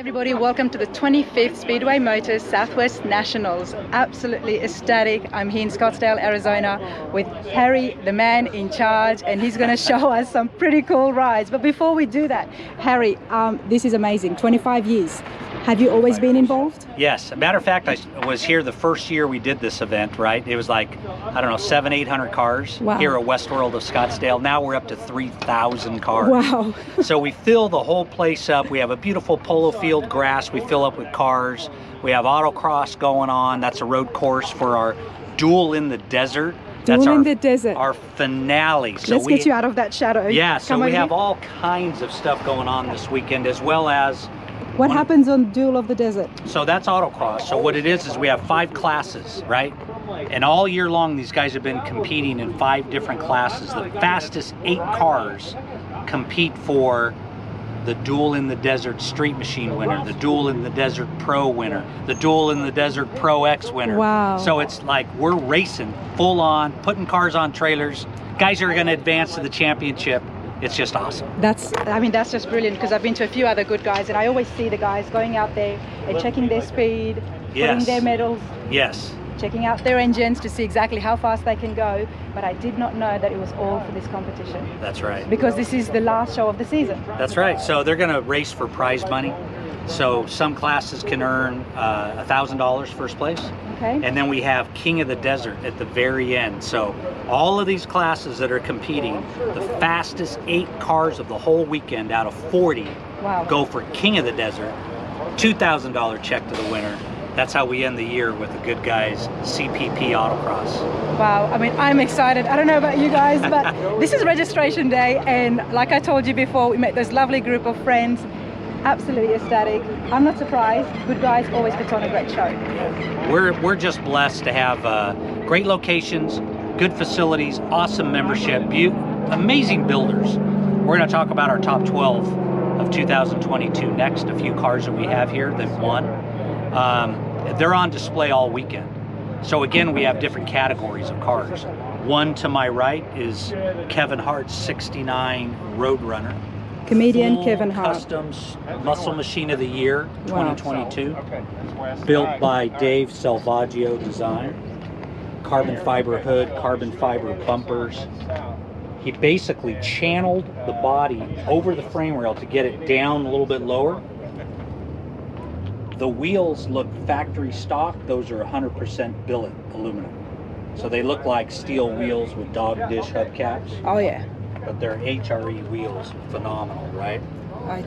everybody, welcome to the 25th Speedway Motors Southwest Nationals. Absolutely ecstatic. I'm here in Scottsdale, Arizona with Harry, the man in charge, and he's going to show us some pretty cool rides. But before we do that, Harry, this is amazing. 25 years. Have you always been involved? Yes. As a matter of fact, I was here the first year we did this event, right? It was like, I don't know, 700-800 cars here at Westworld of Scottsdale. Now we're up to 3,000 cars. Wow. So we fill the whole place up. We have a beautiful polo field grass we fill up with cars. We have autocross going on. That's a road course for our Duel in the Desert. That's our finale. So let's get you out of that shadow. Yeah, so we have all kinds of stuff going on this weekend, as well as what happens on Duel of the Desert? So that's autocross. So what it is we have 5 classes, right? And all year long, these guys have been competing in 5 different classes. The fastest 8 cars compete for the Duel in the Desert Street Machine winner, the Duel in the Desert Pro winner, the Duel in the Desert Pro X winner. Wow. So it's like we're racing full on, putting cars on trailers. Guys are going to advance to the championship. It's just awesome. That's just brilliant, because I've been to a few other Good Guys and I always see the guys going out there and checking their speed, putting their medals. Yes. Checking out their engines to see exactly how fast they can go, but I did not know that it was all for this competition. That's right. Because this is the last show of the season. That's right. So they're going to race for prize money. So some classes can earn $1,000 first place. Okay. And then we have King of the Desert at the very end. So all of these classes that are competing, the fastest 8 cars of the whole weekend out of 40 go for King of the Desert. $2,000 check to the winner. That's how we end the year with the Good Guys CPP Autocross. Wow, I mean, I'm excited. I don't know about you guys, but this is registration day, and like I told you before, we met this lovely group of friends. Absolutely ecstatic. I'm not surprised. Good Guys always puts on a great show. We're just blessed to have great locations, good facilities, awesome membership, amazing builders. We're going to talk about our top 12 of 2022 next. A few cars that we have here that won. They're on display all weekend. So again, we have different categories of cars. One to my right is Kevin Hart's '69 Roadrunner. Comedian Kevin Hart. Customs Muscle Machine of the Year 2022. Built by Dave Salvaggio Designs. Carbon fiber hood, carbon fiber bumpers. He basically channeled the body over the frame rail to get it down a little bit lower. The wheels look factory stock. Those are 100% billet aluminum. So they look like steel wheels with dog dish hubcaps. Oh yeah. But they're HRE wheels. Phenomenal, right?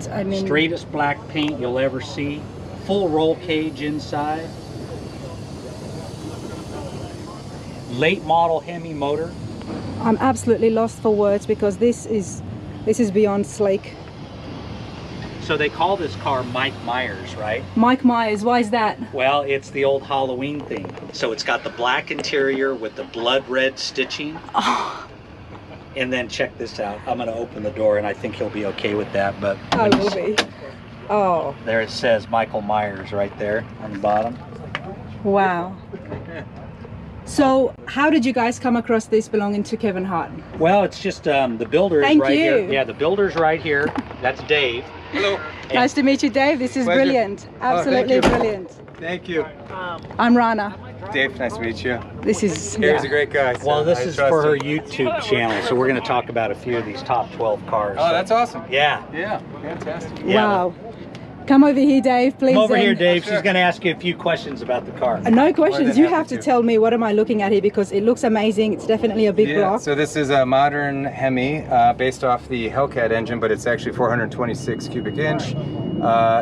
I mean, straightest black paint you'll ever see. Full roll cage inside. Late model hemi motor. I'm absolutely lost for words, because this is beyond sleek. So they call this car Mike Myers, right? Mike Myers, why is that? Well, it's the old Halloween theme. So it's got the black interior with the blood red stitching. Oh. And then check this out. I'm going to open the door, and I think he'll be okay with that. But I will be. Oh. There it says Michael Myers right there on the bottom. Wow. So how did you guys come across this belonging to Kevin Hart? Well, it's just the builder is right here. Yeah, the builder's right here. That's Dave. Hello. Nice to meet you, Dave. This is brilliant. Absolutely brilliant. Thank you. I'm Rana. Dave, nice to meet you. This is Harry's a great guy. So well, this is for her YouTube channel, so we're going to talk about a few of these top 12 cars. Oh, that's awesome. Yeah. Yeah, fantastic. Wow. Come over here, Dave, please. Come over here, Dave. She's going to ask you a few questions about the car. No questions. You have to tell me, what am I looking at here, because it looks amazing. It's definitely a big block. So this is a modern Hemi based off the Hellcat engine, but it's actually 426 cubic inch.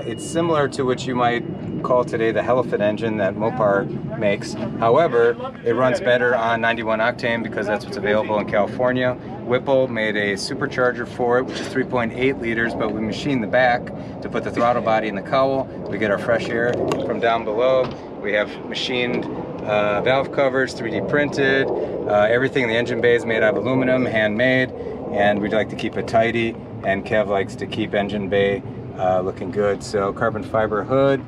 It's similar to what you might call today the Helifit engine that Mopar makes. However, it runs better on 91 octane because that's what's available in California. Whipple made a supercharger for it, which is 3.8 liters, but we machined the back to put the throttle body in the cowl. We get our fresh air from down below. We have machined valve covers, 3D printed. Everything in the engine bay is made out of aluminum, handmade, and we'd like to keep it tidy, and Kev likes to keep engine bay looking good. So carbon fiber hood,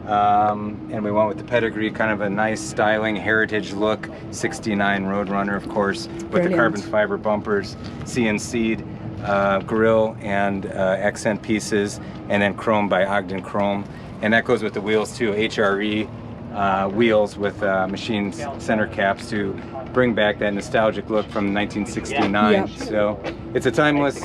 and we went with the pedigree, kind of a nice styling heritage look. 69 Roadrunner, of course, with the carbon fiber bumpers, CNC'd. grille and accent pieces, and then chrome by Ogden Chrome. And that goes with the wheels too, HRE wheels with machined center caps to bring back that nostalgic look from 1969. Yep. So it's a timeless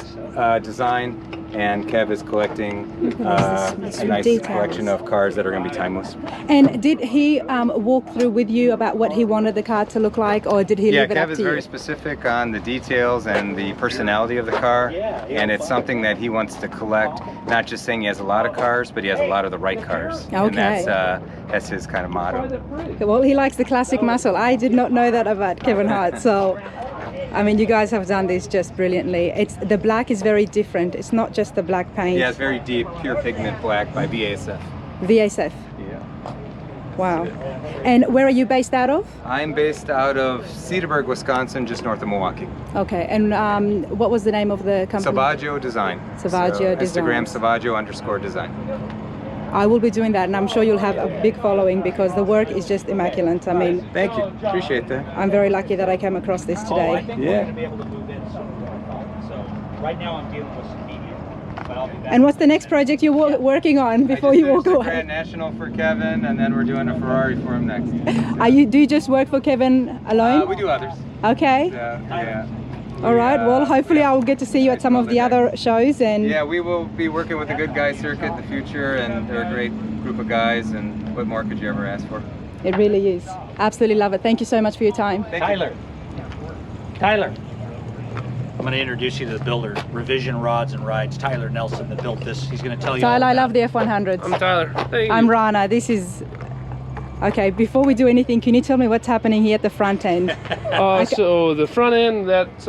design, and Kev is collecting a nice details. collection of cars that are going to be timeless. And did he walk through with you about what he wanted the car to look like, or did he Yeah, leave it up Kev is to very you? specific on the details and the personality of the car, and it's something that he wants to collect. Not just saying he has a lot of cars, but he has a lot of the right cars. And Okay. that's his kind of motto. Well, he likes the classic muscle. I did not know that about Kevin Hart. So, I mean, you guys have done this just brilliantly. The black is very different. It's not just the black paint. Yeah, it's very deep, pure pigment black by BASF. VSF. Yeah. Wow. And where are you based out of? I'm based out of Cedarburg, Wisconsin, just north of Milwaukee. Okay. And what was the name of the company? Salvaggio Design. Salvaggio Instagram Designs. Salvaggio_design. I will be doing that, and I'm sure you'll have a big following because the work is just immaculate. I mean, Thank you. Appreciate that. I'm very lucky that I came across this today. Yeah. Right now I'm dealing with some media, but I'll be back. And what's the next project you're working on before you walk I just finished the away? Grand National for Kevin, and then we're doing a Ferrari for him next. Do you just work for Kevin alone? We do others. Okay. Yeah. All right. Well, hopefully I'll get to see you at some of the other shows. And Yeah, we will be working with the Good Guys circuit in the future, and they're a great group of guys, and what more could you ever ask for? it really is. Absolutely love it. Thank you so much for your time. Thank you. Tyler. I'm going to introduce you to the builder, Revision Rods and Rides, Tyler Nelson, that built this. He's going to tell you all Tyler, I about love the F100s. I'm Tyler. Thank you. I'm Rana. This is... Okay, before we do anything, can you tell me what's happening here at the front end? So the front end, that's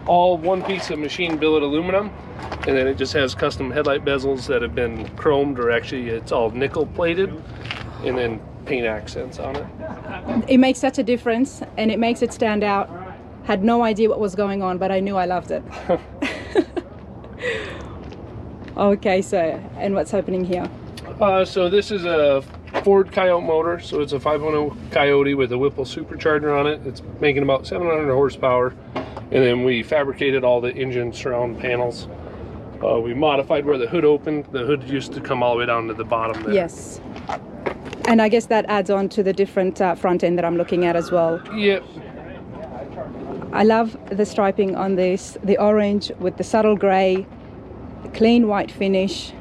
all one piece of machine billet aluminum, and then it just has custom headlight bezels that have been chromed, or actually it's all nickel plated, and then paint accents on it. It makes such a difference, and it makes it stand out. Had no idea what was going on, but I knew I loved it. Okay, so, and what's happening here? So this is a Ford Coyote motor, so it's a 5.0 Coyote with a Whipple supercharger on it. It's making about 700 horsepower, and then we fabricated all the engine surround panels. We modified where the hood opened. The hood used to come all the way down to the bottom there. Yes. And I guess that adds on to the different front end that I'm looking at as well. Yep. I love the striping on this, the orange with the subtle grey, the clean white finish.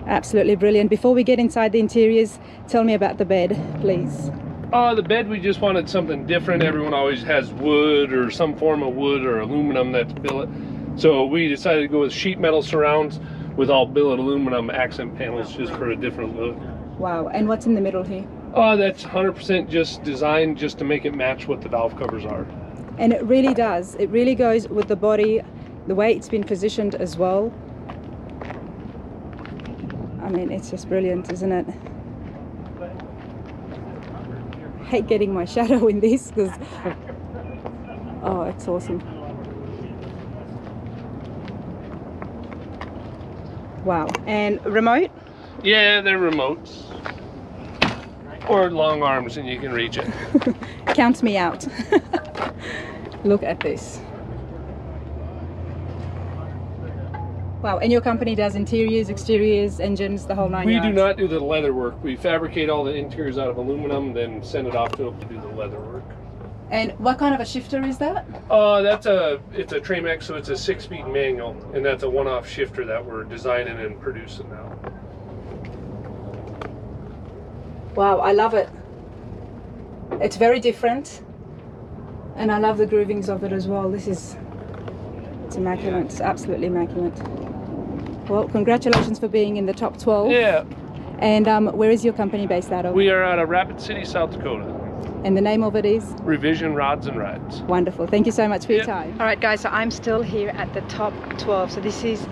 Absolutely brilliant. Before we get inside the interiors, tell me about the bed, please. The bed, we just wanted something different. Everyone always has wood or some form of wood or aluminum that's billet. So we decided to go with sheet metal surrounds with all billet aluminum accent panels just for a different look. Wow, and what's in the middle here? That's 100% just designed just to make it match what the valve covers are. And it really does. It really goes with the body, the way it's been positioned as well. I mean, it's just brilliant, isn't it? Hate getting my shadow in this because, oh, it's awesome. Wow, and remote? Yeah, they're remotes. Or long arms and you can reach it. Counts me out. Look at this. Wow, and your company does interiors, exteriors, engines, the whole nine We yards? do not do the leather work. We fabricate all the interiors out of aluminum, then send it off to them to do the leather work. And what kind of a shifter is that? It's a Tramex, so it's a 6-speed manual, and that's a one-off shifter that we're designing and producing now. Wow, I love it. It's very different. And I love the groovings of it as well. It's immaculate. It's absolutely immaculate. Well, congratulations for being in the top 12. Yeah, And where is your company based out of? we are out of Rapid City, South Dakota. And the name of it is? Revision Rods and Rides. Wonderful. Thank you so much for your Yeah. time. All right, guys, so I'm still here at the top 12. So this is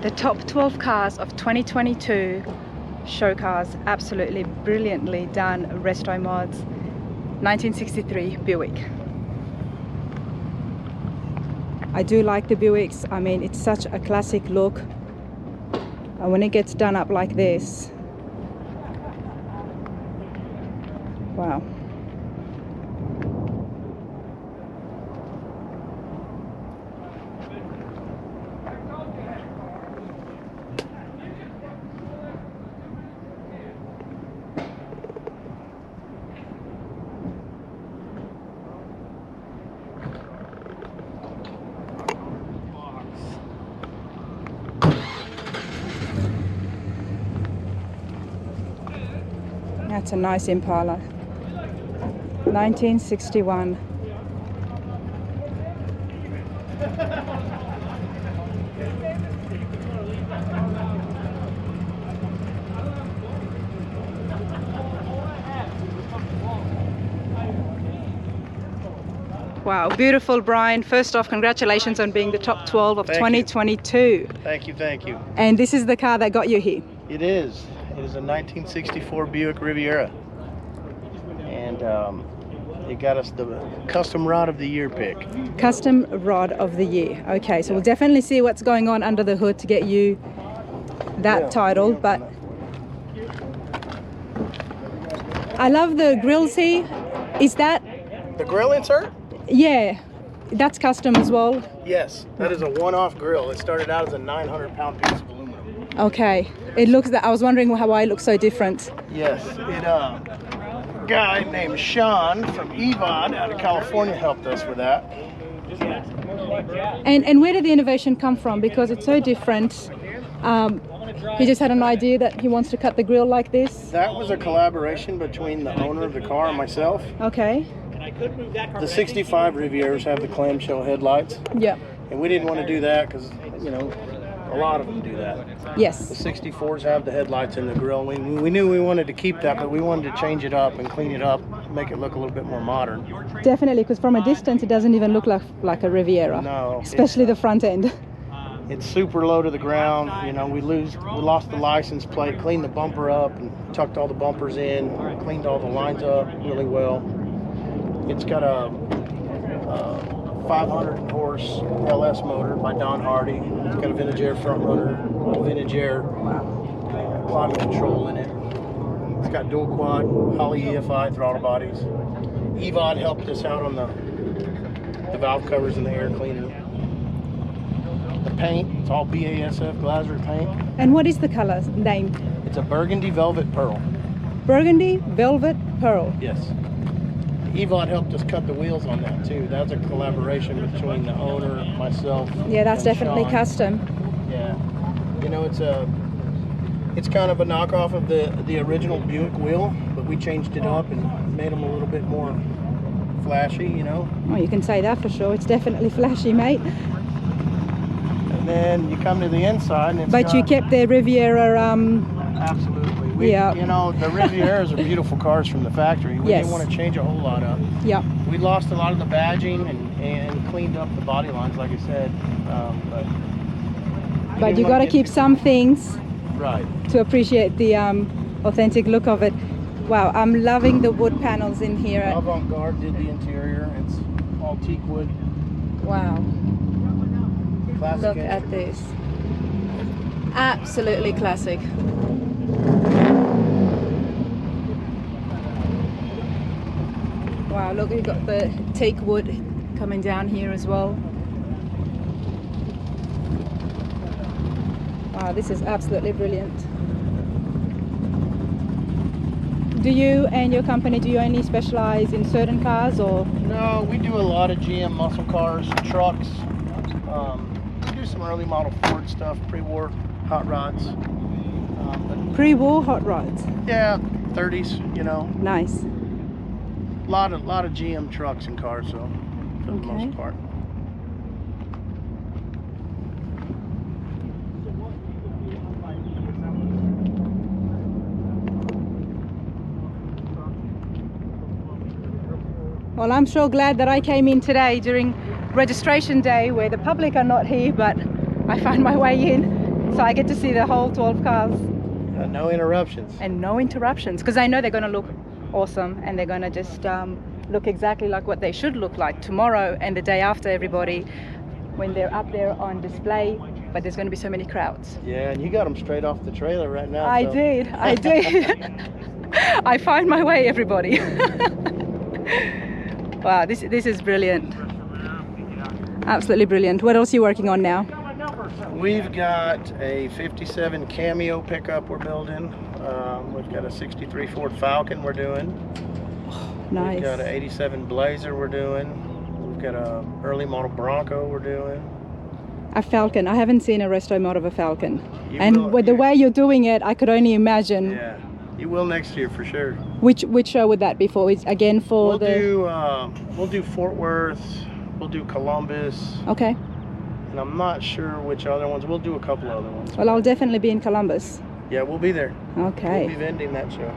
the top 12 cars of 2022. Show cars, absolutely brilliantly done resto mods. 1963 Buick. I do like the Buicks. I mean, it's such a classic look. And when it gets done up like this, wow. That's a nice Impala. 1961. Wow, beautiful, Brian. First off, congratulations on being the top 12 of 2022. Thank you, thank you. And this is the car that got you here. It is. It is a 1964 Buick Riviera. And it got us the Custom Rod of the Year pick. Custom Rod of the Year. Okay, so we'll definitely see what's going on under the hood to get you that title. But I love the grills here. Is that... The grill insert? Yeah, that's custom as well. Yes, that is a one-off grill. It started out as a 900-pound piece of aluminum. Okay, it looks that I was wondering why it looks so different. Yes, it a guy named Sean from EVOD out of California helped us with that. And where did the innovation come from? Because it's so different. He just had an idea that he wants to cut the grill like this. That was a collaboration between the owner of the car and myself. Okay. The 65 Rivieras have the clamshell headlights. Yeah. And we didn't want to do that because, you know, a lot of them do that. Yes. The 64s have the headlights in the grill. We knew we wanted to keep that, but we wanted to change it up and clean it up, make it look a little bit more modern. Definitely, because from a distance it doesn't even look like a Riviera. No. Especially the front end. It's super low to the ground. You know, we lost the license plate, cleaned the bumper up, and tucked all the bumpers in, cleaned all the lines up really well. It's got a 500 horse LS motor by Don Hardy. It's got a vintage air front runner, a vintage air climate control in it. It's got dual quad, Holley EFI throttle bodies. EVOD helped us out on the valve covers and the air cleaner. The paint, it's all BASF Glazzer paint. And what is the color name? It's a burgundy velvet pearl. Burgundy Velvet Pearl. Yes. EVOD helped us cut the wheels on that too. That's a collaboration between the owner, myself. Yeah, that's and definitely Sean. custom. Yeah. You know, it's kind of a knockoff of the original Buick wheel, but we changed it up and made them a little bit more flashy, you know. Oh, you can say that for sure. It's definitely flashy, mate. And then you come to the inside and it's But you kept the Riviera. Absolutely. Yeah. You know, the Rivieras are beautiful cars from the factory. We didn't want to change a whole lot up. Yeah. We lost a lot of the badging and cleaned up the body lines, like I said. But you got to keep some things right to appreciate the authentic look of it. Wow, I'm loving the wood panels in here. Avant-Garde did the interior. It's all teak wood. Wow. Classic Look engine. at this. Absolutely classic. Wow, look, you've got the teak wood coming down here as well. Wow, this is absolutely brilliant. Do you and your company, do you only specialize in certain cars or? No, we do a lot of GM muscle cars, trucks. We do some early model Ford stuff, pre-war hot rods. Pre-war hot rods? Yeah, 30s, you know. Nice. Lot of GM trucks and cars, so for the most part. Well, I'm sure glad that I came in today during registration day where the public are not here, but I found my way in, so I get to see the whole 12 cars. No interruptions. And no interruptions, because I know they're going to look awesome and they're going to just look exactly like what they should look like tomorrow and the day after, everybody, when they're up there on display. But there's going to be so many crowds. Yeah, and you got them straight off the trailer right now. I did. I found my way, everybody. Wow, this is brilliant. Absolutely brilliant. What else are you working on now? We've got a 57 Cameo pickup we're building. We've got a 63 Ford Falcon we're doing. Nice. We've got an 87 Blazer we're doing. We've got a early model Bronco we're doing. A Falcon. I haven't seen a resto mod of a Falcon. You and will, with the way you're doing it, I could only imagine. Yeah, you will next year for sure. Which show would that be for? It's again for We'll do Fort Worth, we'll do Columbus, Okay. and I'm not sure which other ones. We'll do a couple other ones. Well, I'll definitely be in Columbus. Yeah, we'll be there. Okay. We'll be vending that show.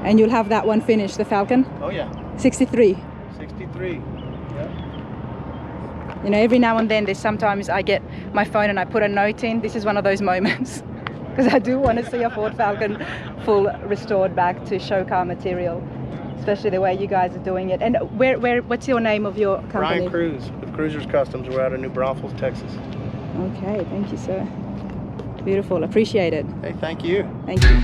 And you'll have that one finished, the Falcon? Oh yeah, 63. 63. Yeah. You know, every now and then sometimes I get my phone and I put a note in. This is one of those moments. Because I do want to see a Ford Falcon full restored back to show car material, especially the way you guys are doing it. And what's your name of your company? Brian Cruz with Cruisers Customs. We're out of New Braunfels, Texas. Okay, thank you, sir. Beautiful, appreciate it. Hey, thank you. Thank you.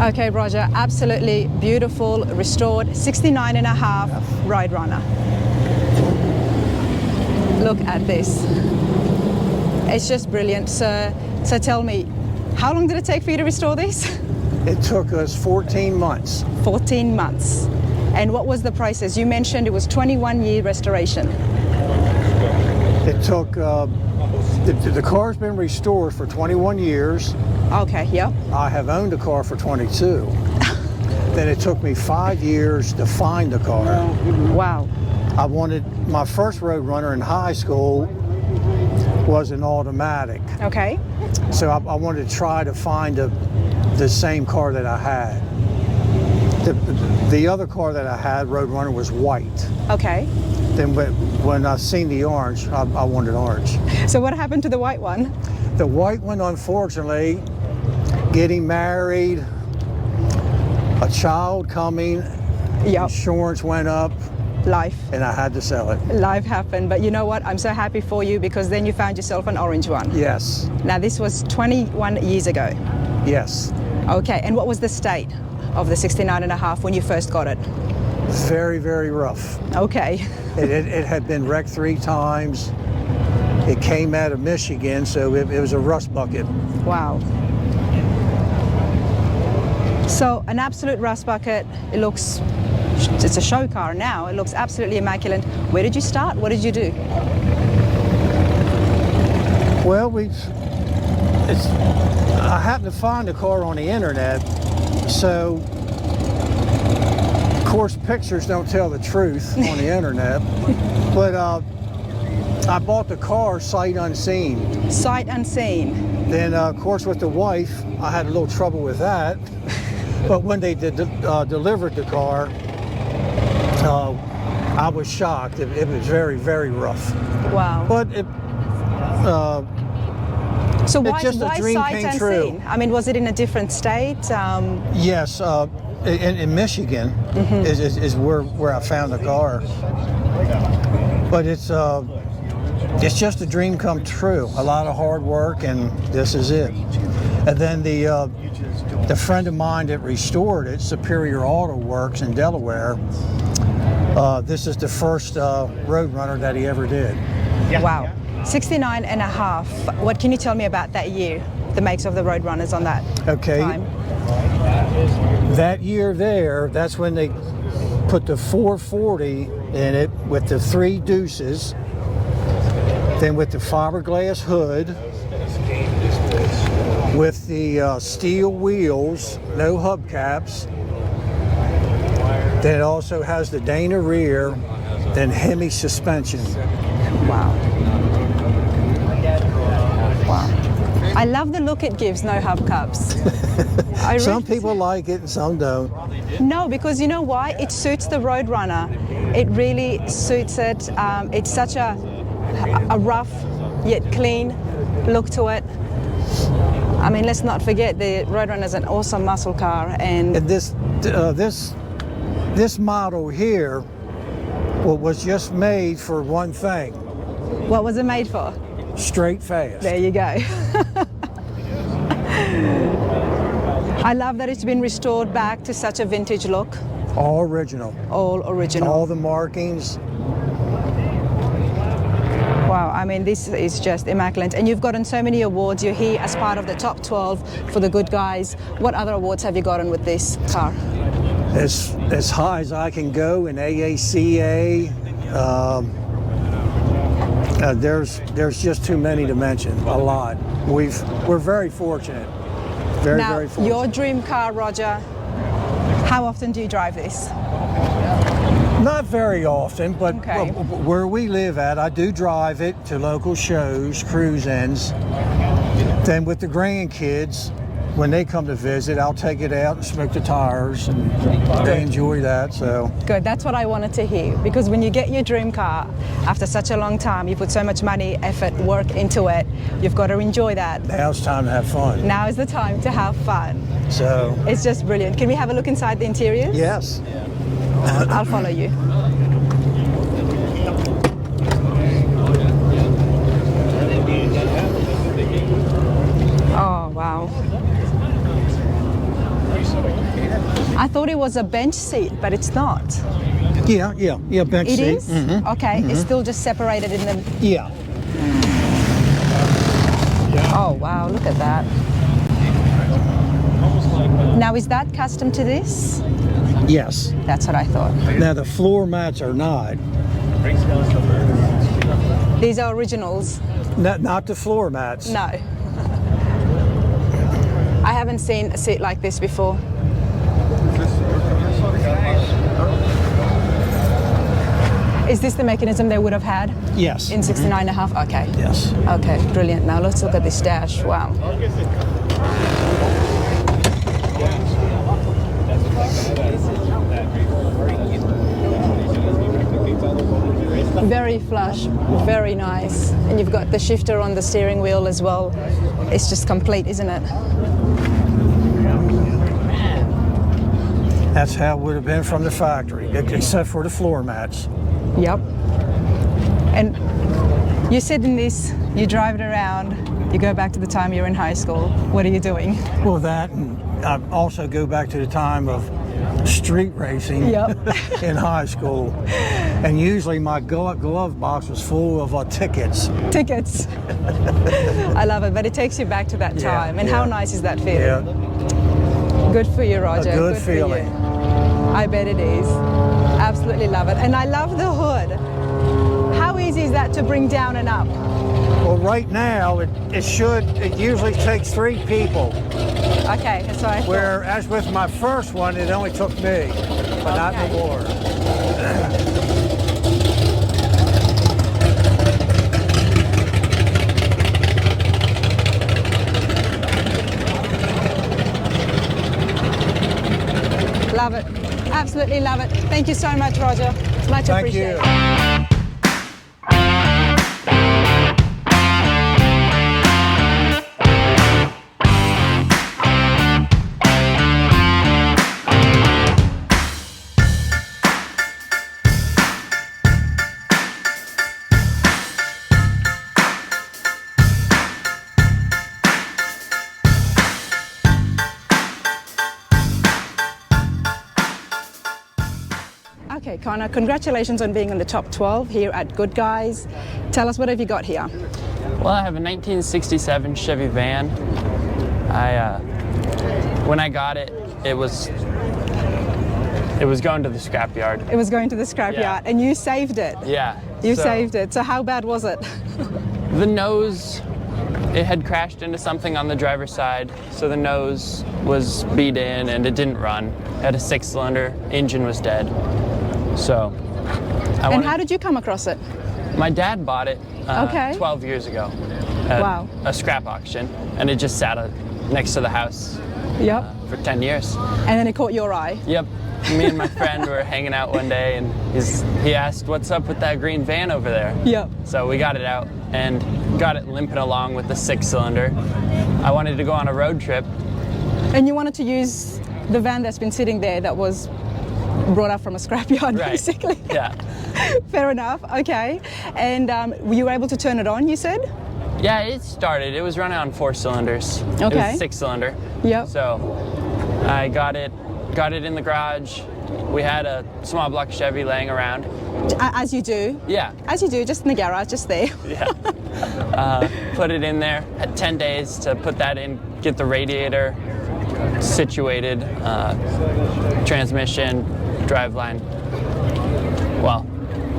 Okay, Roger, absolutely beautiful, restored, 69.5 Roadrunner. Look at this. It's just brilliant. So tell me, how long did it take for you to restore this? It took us 14 months. 14 months. And what was the process? You mentioned it was 21-year restoration. It took, the car's been restored for 21 years. Okay, yeah. I have owned the car for 22. Then it took me 5 years to find the car. Wow. I wanted, my first Roadrunner in high school was an automatic. Okay. So I wanted to try to find the same car that I had. The other car that I had, Roadrunner, was white. Okay. Then when I seen the orange, I wanted orange. So what happened to the white one? The white one, unfortunately, getting married, a child coming, Yep. insurance went up, Life. and I had to sell it. Life happened. But you know what? I'm so happy for you because then you found yourself an orange one. Yes, Now this was 21 years ago. yes. Okay. And what was the state of the 69.5 when you first got it? Very, very rough. Okay. It had been wrecked 3 times. It came out of Michigan, so it was a rust bucket. Wow. So an absolute rust bucket. It's a show car now. It looks absolutely immaculate. Where did you start? What did you do? Well, I happened to find the car on the internet, so of course pictures don't tell the truth on the internet, but I bought the car sight unseen. Sight unseen. Then of course with the wife, I had a little trouble with that, but when they delivered the car, I was shocked. It was very, very rough. Wow. But So why just a dream sight came unseen? true. I mean, was it in a different state? Yes, in Michigan is where I found the car. But it's just a dream come true. A lot of hard work, and this is it. And then the friend of mine that restored it, Superior Auto Works in Delaware, this is the first Roadrunner that he ever did. Wow. 69.5. What can you tell me about that year? The makes of the Roadrunners on that Okay. time? That year there, that's when they put the 440 in it with the 3 deuces, then with the fiberglass hood, with the steel wheels, no hubcaps. Then it also has the Dana rear, then hemi suspension. Wow. Wow. I love the look it gives, no hubcaps. Some people like it and some don't. No, because you know why? It suits the Roadrunner. It really suits it. It's such a rough yet clean look to it. I mean, let's not forget the Roadrunner is an awesome muscle car, and This model here was just made for one thing: what was it made for? straight fast. There you go. I love that it's been restored back to such a vintage look. All original. All original. All the markings. Wow, I mean, this is just immaculate. And you've gotten so many awards. You're here as part of the top 12 for the Good Guys. What other awards have you gotten with this car? As high as I can go in AACA. There's just too many to mention. A lot. We're very fortunate. Very fortunate. Your dream car, Roger. How often do you drive this? Not very often, but Okay. where we live at, I do drive it to local shows, cruise ins. Then with the grandkids, when they come to visit, I'll take it out and smoke the tires, and they enjoy that. So Good, that's what I wanted to hear. Because when you get your dream car, after such a long time, you put so much money, effort, work into it, you've got to enjoy that. now it's time to have fun. Now is the time to have fun. So It's just brilliant. Can we have a look inside the interiors? yes. I'll follow you. Oh, wow. I thought it was a bench seat, but it's not. Yeah, bench It seat. is? Okay, it's still just separated in the... Yeah. Oh, wow, look at that. Now, is that custom to this? Yes. That's what I thought. Now the floor mats are not. These are originals. Not the floor mats. No. I haven't seen a seat like this before. Is this the mechanism they would have had Yes. in 69.5? Okay. Yes. Okay, brilliant. Now let's look at this dash. Wow. Very flush, very nice. And you've got the shifter on the steering wheel as well. It's just complete, isn't it? That's how it would have been from the factory, except for the floor mats. Yep. And you sit in this, you drive it around, you go back to the time you're in high school. What are you doing? Well, that, and I also go back to the time of street racing in high school. And usually my glove box was full of tickets. Tickets. I love it, but it takes you back to that time. And how nice is that feeling? Yeah, Good for you, Roger. a good feeling. For you. I bet it is. Absolutely love it. And I love the hood. How easy is that to bring down and up? Well, right now, it usually takes 3 people. Okay, that's what I thought. Whereas with my first one, it only took me, but not no more. Love it. Absolutely love it. Thank you so much, Roger. It's much Thank you. appreciated. Okay, Connor, congratulations on being in the top 12 here at Good Guys. Tell us, what have you got here? Well, I have a 1967 Chevy van. When I got it, it was going to the scrapyard. It was going to the scrapyard, and you saved it. Yeah. You saved it. So how bad was it? The nose, it had crashed into something on the driver's side, so the nose was beat in and it didn't run. It had a 6-cylinder, engine was dead. So, And how did you come across it? My dad bought it Okay. 12 years ago at Wow. a scrap auction, and it just sat next to the house Yep. for 10 years. And then it caught your eye. Yep. Me and my friend were hanging out one day, and he asked, "What's up with that green van over there?" Yep. So we got it out and got it limping along with the 6-cylinder. I wanted to go on a road trip. And you wanted to use the van that's been sitting there that was brought up from a scrapyard, Right. basically. Yeah. Fair enough. Okay. And you were able to turn it on, you said? Yeah, it started. It was running on 4 cylinders. It Okay. was 6-cylinder. Yep. So I got it in the garage. We had a small block Chevy laying around. As you do. Yeah. As you do, just in the garage, just there. Yeah. Put it in there. Had 10 days to put that in, get the radiator situated, transmission, driveline. Well,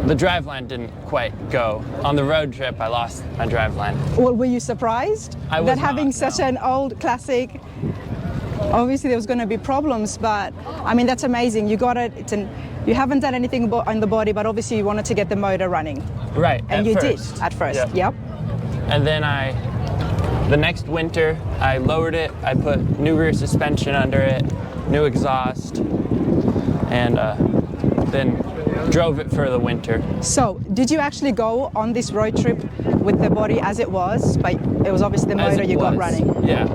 the driveline didn't quite go. On the road trip, I lost my driveline. Well, were you surprised I was that having not, such no. an old classic? Obviously, there was going to be problems, but I mean that's amazing. You got it. You haven't done anything on the body, but obviously you wanted to get the motor running. Right. And you did at first. Yep. And then the next winter, I lowered it. I put new rear suspension under it, new exhaust, and then drove it for the winter. So, did you actually go on this road trip with the body as it was? But it was obviously the motor you got running. Yeah.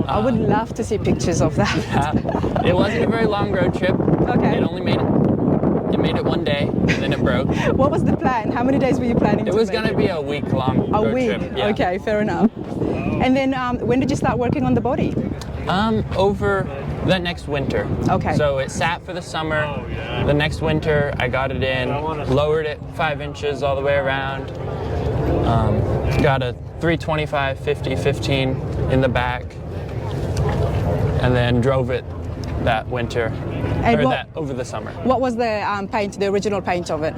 I would love to see pictures of that. It wasn't a very long road trip. Okay. It only made it one day, and then it broke. What was the plan? How many days were you planning? It was going to be a week-long road week. trip. Yeah. Okay, fair enough. And then when did you start working on the body? Over that next winter. Okay. So it sat for the summer. The next winter, I got it in, lowered it 5 inches all the way around. Got a 325, 50, 15 in the back, and then drove it that winter, over the summer. What was the paint, the original paint of it?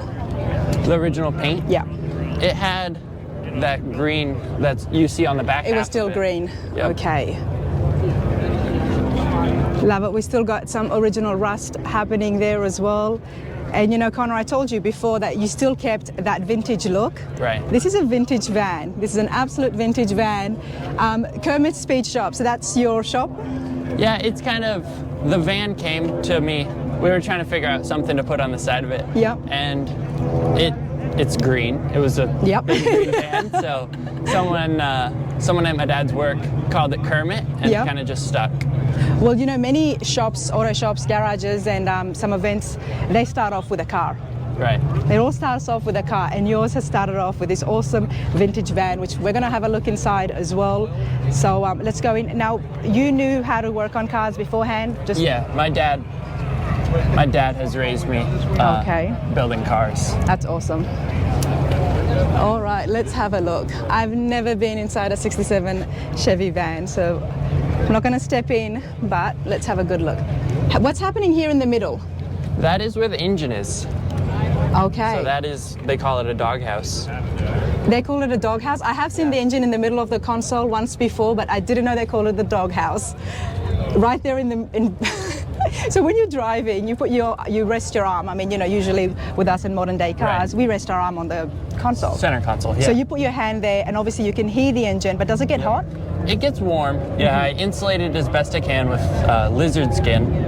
The original paint? Yeah. It had that green that you see on the back. It was still green. Yep. Okay. Love it. We still got some original rust happening there as well. And you know, Connor, I told you before that you still kept that vintage look. Right. This is a vintage van. This is an absolute vintage van. Kermit's Speed Shop, so that's your shop? Yeah, it's kind of, the van came to me. We were trying to figure out something to put on the side of it. Yep. And it's green. It was a big green van, so someone at my dad's work called it Kermit, and it kind of just stuck. Well, you know, many shops, auto shops, garages, and some events, they start off with a car. Right. It all starts off with a car, and yours has started off with this awesome vintage van, which we're going to have a look inside as well. So let's go in. Now, you knew how to work on cars beforehand? Yeah, my dad has raised me building cars. That's awesome. All right, let's have a look. I've never been inside a 67 Chevy van, so I'm not going to step in, but let's have a good look. What's happening here in the middle? That is where the engine is. Okay. So that is, they call it a doghouse. They call it a doghouse? I have seen the engine in the middle of the console once before, but I didn't know they call it the doghouse. Right there in So when you're driving, you rest your arm. I mean, you know, usually with us in modern day cars, we rest our arm on the console. Center console, yeah. So you put your hand there, and obviously you can hear the engine, but does it get hot? It gets warm. Yeah, I insulate it as best I can with lizard skin.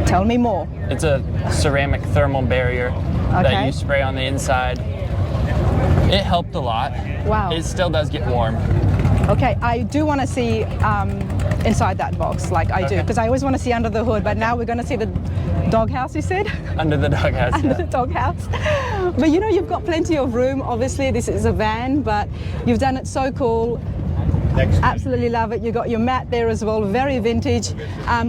Tell me more. It's a ceramic thermal barrier that you spray on the inside. It helped a lot. Wow. It still does get warm. Okay, I do want to see inside that box, like I do, because I always want to see under the hood, but now we're going to see the doghouse, you said? Under the doghouse, Under the doghouse. But you know, you've got plenty of room. Obviously, this is a van, but you've done it so cool. Absolutely love it. You got your mat there as well, very vintage.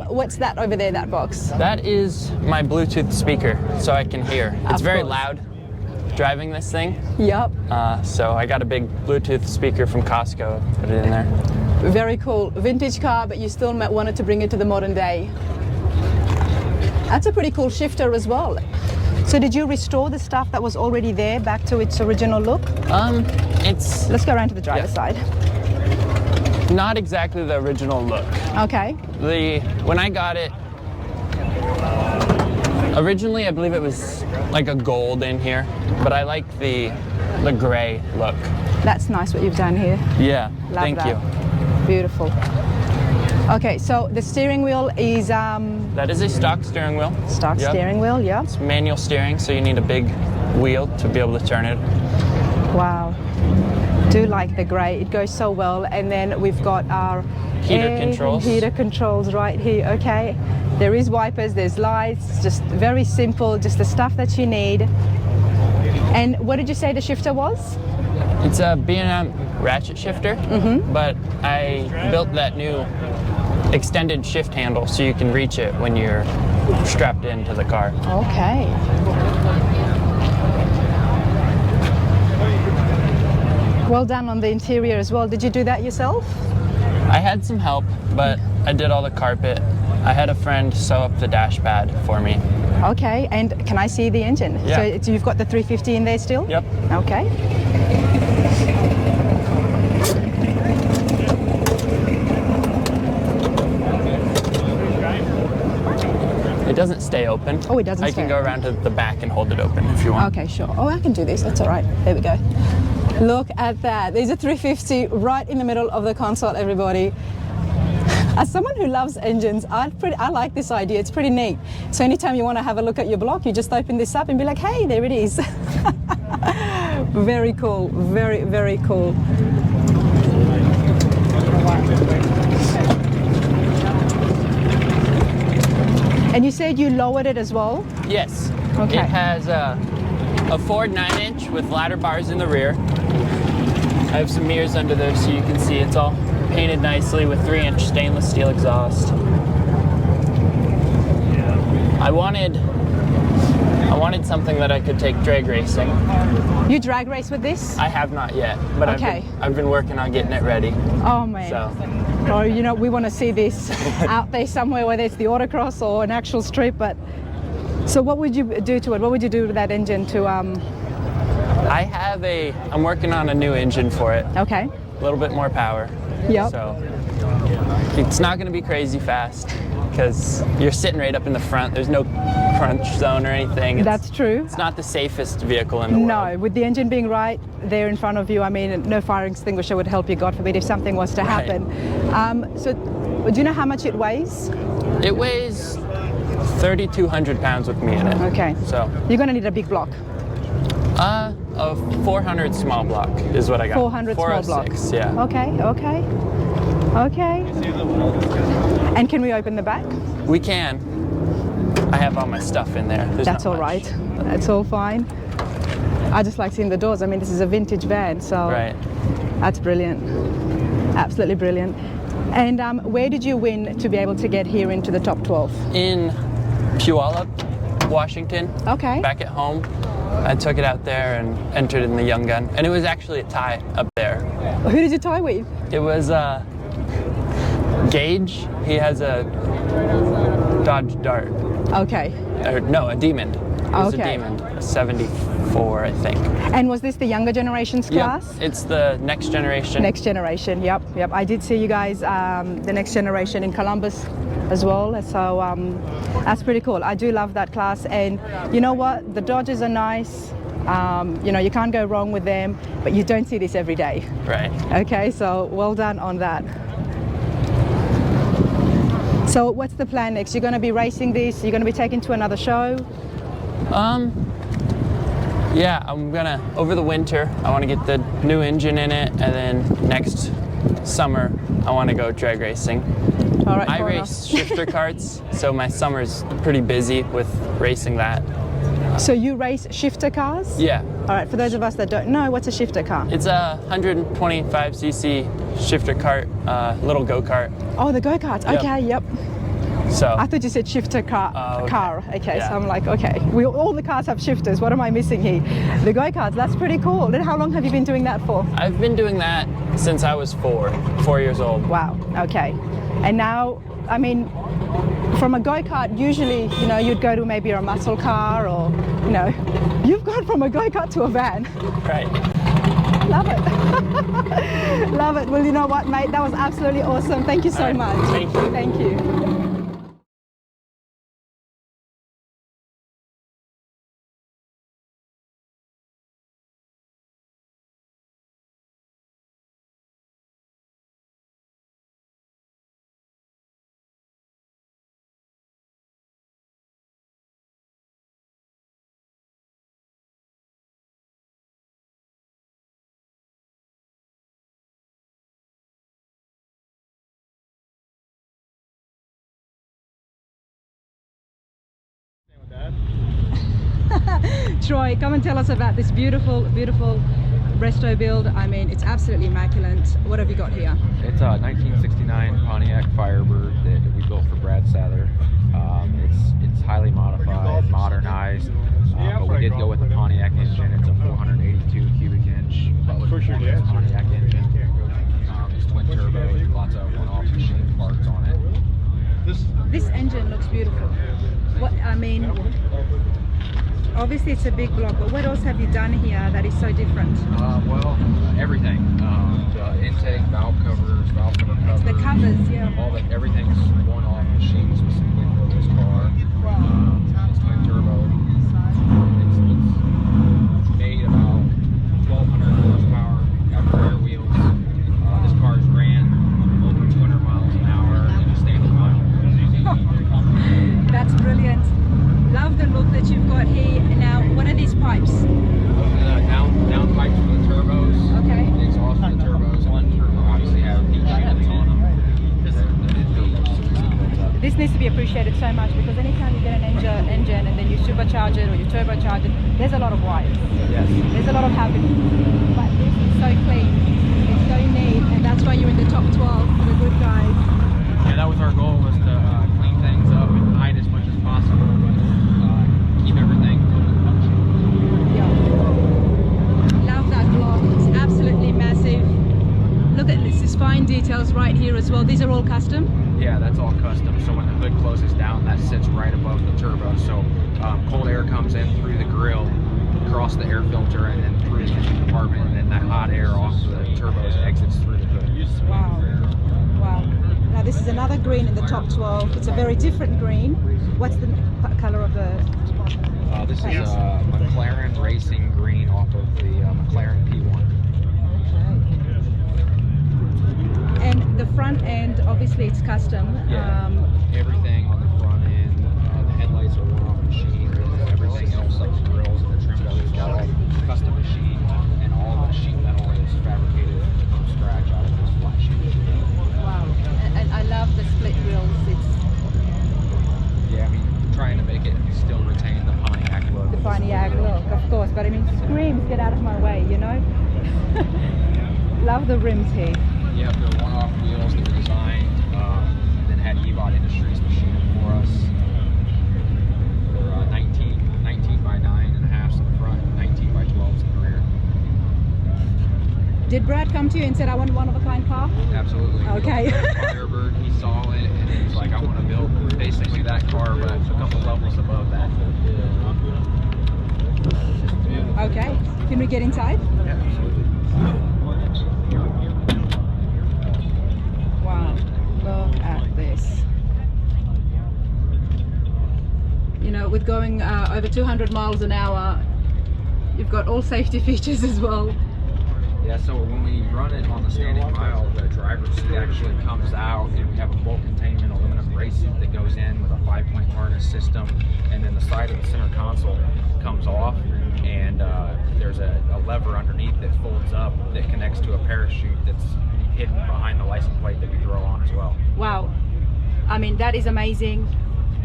What's that over there, that box? That is my Bluetooth speaker, so I can hear. It's very loud driving this thing. Yep. So I got a big Bluetooth speaker from Costco, put it in there. Very cool. Vintage car, but you still wanted to bring it to the modern day. That's a pretty cool shifter as well. So did you restore the stuff that was already there back to its original look? Let's go around to the driver's side. Not exactly the original look. Okay. When I got it, originally I believe it was like a gold in here, but I like the gray look. That's nice what you've done here. Yeah, Love thank that. you. Beautiful. Okay, so the steering wheel is... That is a stock steering wheel. Stock steering wheel, yeah. It's manual steering, so you need a big wheel to be able to turn it. Wow. Do like the gray, it goes so well. And then we've got our heater controls right here. Okay, there is wipers, there's lights, just very simple, just the stuff that you need. And what did you say the shifter was? It's a B&M ratchet shifter, but I built that new extended shift handle so you can reach it when you're strapped into the car. Okay. Well done on the interior as well. Did you do that yourself? I had some help, but I did all the carpet. I had a friend sew up the dash pad for me. Okay, and can I see the engine? Yeah. So you've got the 350 in there still? Yep. Okay. It doesn't stay open. Oh, it doesn't I stay can go open. around to the back and hold it open if you want. Okay, sure. Oh, I can do this. That's all right. There we go. Look at that. There's a 350 right in the middle of the console, everybody. As someone who loves engines, I like this idea. It's pretty neat. So anytime you want to have a look at your block, you just open this up and be like, hey, there it is. Very cool. Very, very cool. And you said you lowered it as well? Yes. Okay. It has a Ford 9-inch with ladder bars in the rear. I have some mirrors under there so you can see it's all painted nicely with 3-inch stainless steel exhaust. I wanted something that I could take drag racing. You drag race with this? I have not yet, but Okay. I've been working on getting it ready. Oh man. So. Oh, you know, we want to see this out there somewhere, whether it's the autocross or an actual strip. But so, what would you do to it? What would you do to that engine to? I'm working on a new engine for it. Okay. A little bit more power. Yep. So it's not going to be crazy fast because you're sitting right up in the front. There's no crunch zone or anything. That's true. It's not the safest vehicle in the world. No, with the engine being right there in front of you, I mean, no fire extinguisher would help you, God forbid, if something was to happen. So, do you know how much it weighs? It weighs 3,200 pounds with me in it. Okay. So You're going to need a big block. a 400 small block is what I got. 400 small block. 406, yeah. Okay, okay, okay. And can we open the back? We can. I have all my stuff in there. There's That's not all much. right. That's all fine. I just like seeing the doors. I mean, this is a vintage van, so Right. that's brilliant. Absolutely brilliant. And where did you win to be able to get here into the top 12? In Puyallup, Washington. Okay. Back at home. I took it out there and entered in the Young Gun. And it was actually a tie up there. Who did you tie with? It was Gage. He has a Dodge Dart. Okay. Or, no, a Demon. It was Okay. a Demon. A 74, I think. And was this the younger generations class? Yep. It's the next generation. Next generation, yep. I did see you guys, the next generation in Columbus as well. So that's pretty cool. I do love that class. And you know what? The Dodges are nice. You know, you can't go wrong with them, but you don't see this every day. Right. Okay, so well done on that. So what's the plan next? You're going to be racing this? You're going to be taken to another show? Yeah, I'm gonna, over the winter, I want to get the new engine in it, and then next summer, I want to go drag racing. All right, I fair race shifter carts, so my summer's pretty busy with racing that. enough. So you race shifter cars? Yeah, All right, for those of us that don't know, what's a shifter car? it's a 125cc shifter cart, little go-kart. Oh, the go-karts. Yep. Okay, yep. So I thought you said shifter car. Okay. Car. Okay, Yeah. so I'm like, okay, all the cars have shifters. What am I missing here? The go-karts. That's pretty cool. Then how long have you been doing that for? I've been doing that since I was 4 years old. Wow. Okay. And now, I mean, from a go-kart, usually, you know, you'd go to maybe a muscle car, or, you know, you've gone from a go-kart to a van. Right. Love it. Love it. Well, you know what, mate? That was absolutely awesome. Thank you so All right. much. Thank you. Thank you. Troy, come and tell us about this beautiful, beautiful resto build. I mean, it's absolutely immaculate. What have you got here? It's a 1969 Pontiac Firebird that we built for Brad Sather. It's highly modified, modernized, but we did go with a Pontiac engine. It's a 482 cubic inch Pontiac engine. It's twin turbo, lots of one-off machine parts on it. This engine looks beautiful. What I mean, obviously it's a big block, but what else have you done here that is so different? Well, everything. The intake, valve covers, It's the covers, yeah. All that, everything's one-off machine specifically for this car. It's twin turbo. It's made about 1,200 horsepower, got rear wheels. This car's ran over 200 miles an hour in a standard mile. That's brilliant. Love the look that you've got here. Now, what are these pipes? Down pipes for the turbos. Okay. The exhaust for the turbos. One turbo obviously have heat shields on them. This needs to be appreciated so much because anytime you get an engine and then you supercharge it or you turbocharge it, there's a lot of wires. Yes. There's a lot of happening. But this is so clean. It's so neat, and that's why you're in the top 12 for the Good Guys. Yeah, that was our goal, was to clean things up and hide as much as possible, but keep everything functional. Yeah. Love that block. It's absolutely massive. Look at this. There's fine details right here as well. These are all custom? Yeah, that's all custom. So when the hood closes down, that sits right above the turbo. So cold air comes in through the grill, across the air filter, and then through the engine compartment, and then that hot air off the turbos exits through the hood. Wow. Wow. Now this is another green in the top 12. It's a very different green. What's the color of the... This is a McLaren Racing green off of the McLaren P1. And the front end, obviously it's custom. Yeah. Everything on the front end, the headlights are one-off machine, and everything else like the grills and the trim belts are all custom machine, and all the sheet metal is fabricated from scratch out of this flat sheet. Wow. And I love the split grills. Yeah, I mean, trying to make it still retain the Pontiac look. The Pontiac look, of course, but I mean, screams, get out of my way, you know? Love the rims here. Yeah, they're one-off wheels that were designed, then had EVOT Industries machine them for us. They're 19 by 9.5s in the front, 19 by 12s in the rear. Did Brad come to you and said, I want one of a kind car? Absolutely. Okay. Firebird, he saw it and he was like, I want to build basically that car, but a couple levels above that. Okay. Can we get inside? Yeah, absolutely. Wow. Look at this. You know, with going over 200 miles an hour, you've got all safety features as well. Yeah, so when we run it on the standing mile, the driver's seat actually comes out, and we have a full containment aluminum brace suit that goes in with a 5-point harness system, and then the side of the center console comes off, and there's a lever underneath that folds up that connects to a parachute that's hidden behind the license plate that we throw on as well. Wow. I mean, that is amazing.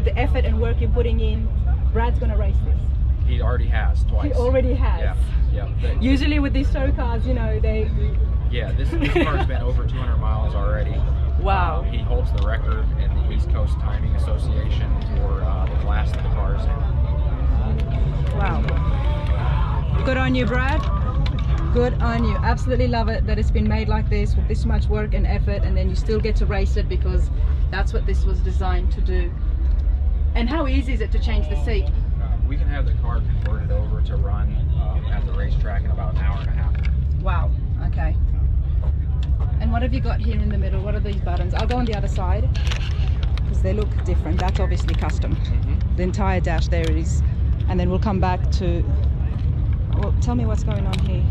The effort and work you're putting in. Brad's gonna race this. He already has twice. He already has. Yeah. Yeah. Usually with these show cars, you know, they... Yeah, this car's been over 200 miles already. Wow. He holds the record in the East Coast Timing Association for the class that the car's in. Wow. Good on you, Brad. Good on you. Absolutely love it that it's been made like this with this much work and effort, and then you still get to race it because that's what this was designed to do. And how easy is it to change the seat? We can have the car converted over to run at the racetrack in about an hour and a half. Wow. Okay. And what have you got here in the middle? What are these buttons? I'll go on the other side because they look different. That's obviously custom. The entire dash there is, and then we'll come back to. Well, tell me what's going on here.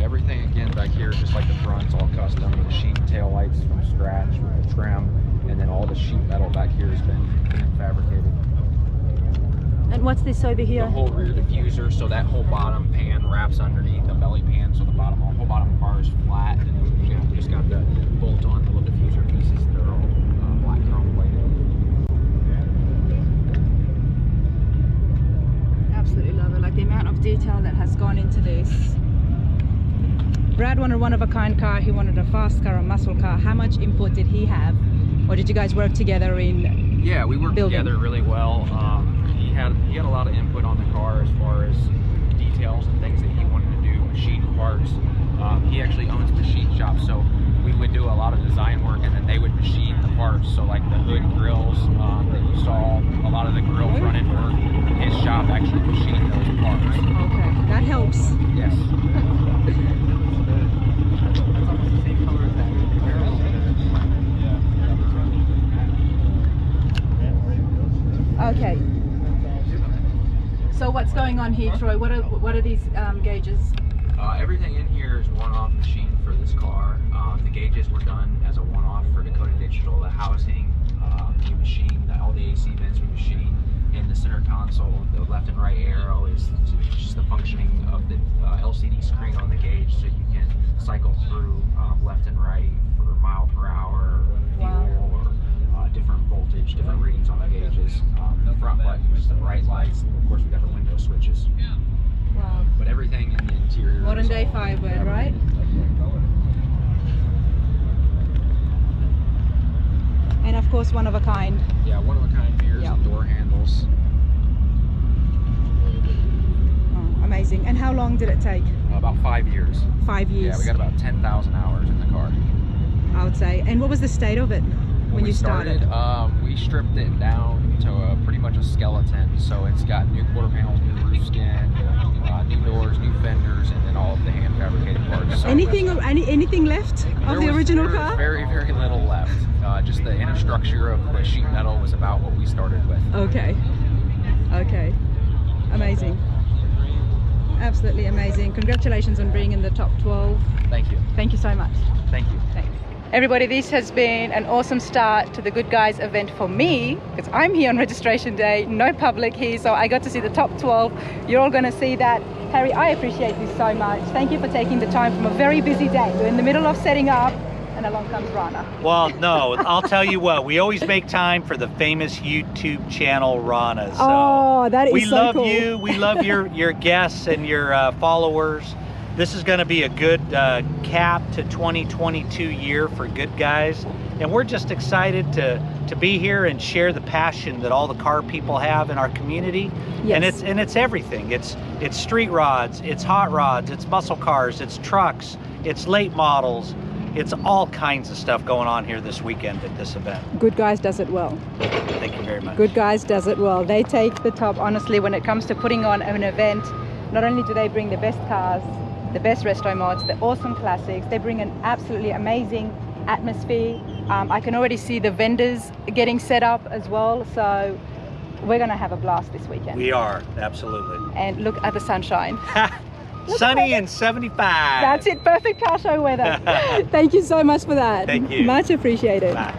Everything again back here, just like the front's all custom. The sheet tail lights from scratch with the trim, and then all the sheet metal back here has been fabricated. And what's this over here? The whole rear diffuser, so that whole bottom pan wraps underneath the belly pan, so the whole bottom car is flat, and then we just got the bolt-on little diffuser pieces that are all black chrome plated. Absolutely love it. Like the amount of detail that has gone into this. Brad wanted a one-of-a-kind car. He wanted a fast car, a muscle car. How much input did he have? Or did you guys work together in Yeah, we worked building? together really well. He had a lot of input on the car as far as details and things that he wanted to do, machine parts. He actually owns a machine shop, so we would do a lot of design work and then they would machine the parts. So like the hood grills that you saw, a lot of the grill front end work, his shop actually machined those parts. Okay, that helps. Yes. Okay. So what's going on here, Troy? What are these gauges? Everything in here is one-off machine for this car. The gauges were done as a one-off for Dakota Digital. The housing, we machined, all the AC vents we machined. In the center console, the left and right arrow is just the functioning of the LCD screen on the gauge, so you can cycle through left and right for mile per hour, fuel, or different voltage, different readings on the gauges. The front button is the bright lights. Of course, we got the window switches. Wow. But everything in the interior. Modern day Firebird, right? And of course, one of a kind. Yeah, one of a kind mirrors and door handles. Oh, amazing. And how long did it take? About 5 years. 5 years. Yeah, we got about 10,000 hours in the car. I would say. And what was the state of it when you started? We stripped it down to pretty much a skeleton. So it's got new quarter panels, new roof skin, new doors, new fenders, and then all of the hand fabricated parts. So anything left of the original there car? was very, very little left. Just the inner structure of the sheet metal was about what we started with. Okay. Okay. Amazing. Absolutely amazing. Congratulations on being in the top 12. Thank you. Thank you so much. Thank you. Thanks. Everybody, this has been an awesome start to the Good Guys event for me, because I'm here on registration day, no public here, so I got to see the top 12. You're all going to see that. Harry, I appreciate this so much. Thank you for taking the time from a very busy day. We're in the middle of setting up, and along comes Rana. Well, no, I'll tell you what, we always make time for the famous YouTube channel Rana. So oh, that is we so love cool. you. We love your guests and your followers. This is going to be a good cap to 2022 year for Good Guys, and we're just excited to be here and share the passion that all the car people have in our community. Yes. And it's everything. It's street rods, it's hot rods, it's muscle cars, it's trucks, it's late models. It's all kinds of stuff going on here this weekend at this event. Good Guys does it well. Thank you very much. Good Guys does it well. They take the top, honestly, when it comes to putting on an event. Not only do they bring the best cars, the best resto mods, the awesome classics, they bring an absolutely amazing atmosphere. I can already see the vendors getting set up as well, so we're going to have a blast this weekend. We are, absolutely. And look at the sunshine. Sunny and 75. That's it, perfect car show weather. Thank you so much for that. Thank you. Much appreciated. Bye.